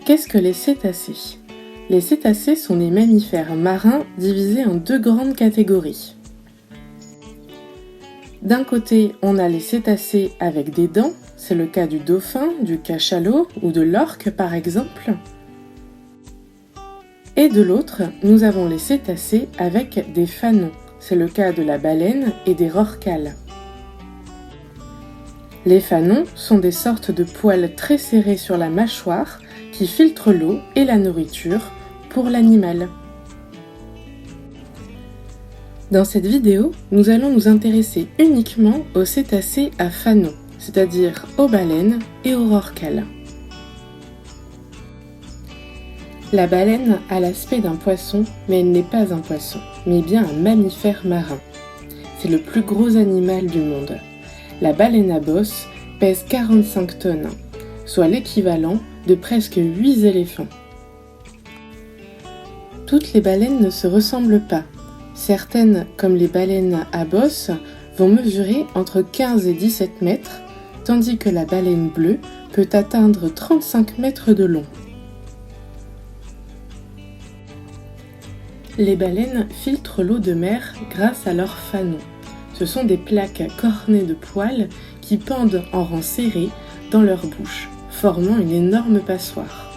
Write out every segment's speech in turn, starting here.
Qu'est-ce que les cétacés ? Les cétacés sont des mammifères marins divisés en deux grandes catégories. D'un côté, on a les cétacés avec des dents, c'est le cas du dauphin, du cachalot ou de l'orque par exemple. Et de l'autre, nous avons les cétacés avec des fanons, c'est le cas de la baleine et des rorquals. Les fanons sont des sortes de poils très serrés sur la mâchoire qui filtrent l'eau et la nourriture pour l'animal. Dans cette vidéo, nous allons nous intéresser uniquement aux cétacés à fanons, c'est-à-dire aux baleines et aux rorquals. La baleine a l'aspect d'un poisson, mais elle n'est pas un poisson, mais bien un mammifère marin. C'est le plus gros animal du monde. La baleine à bosse pèse 45 tonnes, soit l'équivalent de presque 8 éléphants. Toutes les baleines ne se ressemblent pas. Certaines, comme les baleines à bosse, vont mesurer entre 15 et 17 mètres, tandis que la baleine bleue peut atteindre 35 mètres de long. Les baleines filtrent l'eau de mer grâce à leurs fanons. Ce sont des plaques cornées de poils qui pendent en rang serré dans leur bouche, formant une énorme passoire.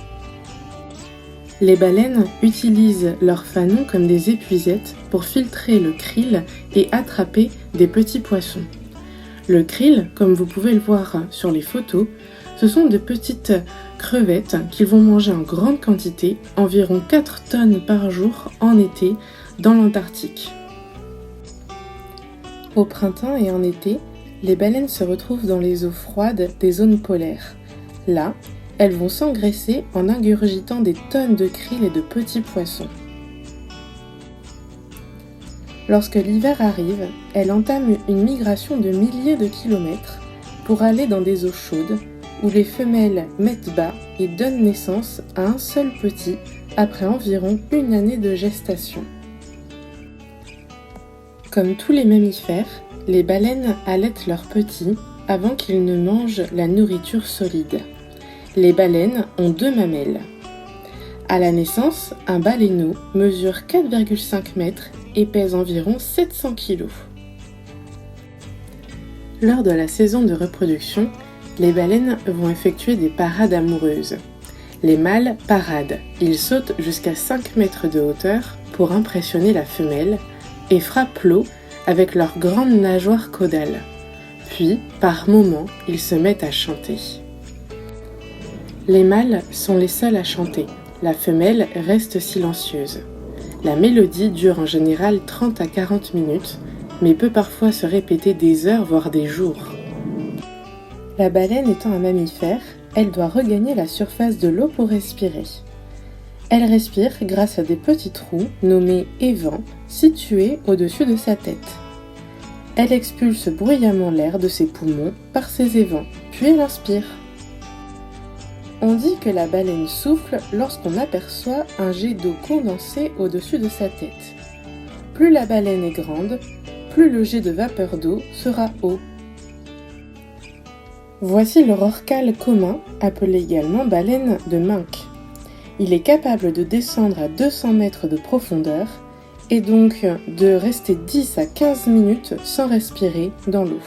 Les baleines utilisent leurs fanons comme des épuisettes pour filtrer le krill et attraper des petits poissons. Le krill, comme vous pouvez le voir sur les photos, ce sont de petites crevettes qu'ils vont manger en grande quantité, environ 4 tonnes par jour en été dans l'Antarctique. Au printemps et en été, les baleines se retrouvent dans les eaux froides des zones polaires. Là, elles vont s'engraisser en ingurgitant des tonnes de krill et de petits poissons. Lorsque l'hiver arrive, elles entament une migration de milliers de kilomètres pour aller dans des eaux chaudes où les femelles mettent bas et donnent naissance à un seul petit après environ 1 année de gestation. Comme tous les mammifères, les baleines allaitent leurs petits avant qu'ils ne mangent la nourriture solide. Les baleines ont 2 mamelles. À la naissance, un baleineau mesure 4,5 mètres et pèse environ 700 kg. Lors de la saison de reproduction, les baleines vont effectuer des parades amoureuses. Les mâles paradent, ils sautent jusqu'à 5 mètres de hauteur pour impressionner la femelle et frappent l'eau avec leurs grandes nageoires caudales. Puis, par moments, ils se mettent à chanter. Les mâles sont les seuls à chanter, la femelle reste silencieuse. La mélodie dure en général 30 à 40 minutes, mais peut parfois se répéter des heures voire des jours. La baleine étant un mammifère, elle doit regagner la surface de l'eau pour respirer. Elle respire grâce à des petits trous nommés évents situés au-dessus de sa tête. Elle expulse bruyamment l'air de ses poumons par ces évents, puis elle inspire. On dit que la baleine souffle lorsqu'on aperçoit un jet d'eau condensée au-dessus de sa tête. Plus la baleine est grande, plus le jet de vapeur d'eau sera haut. Voici le rorqual commun, appelé également baleine de Minck. Il est capable de descendre à 200 mètres de profondeur et donc de rester 10 à 15 minutes sans respirer dans l'eau.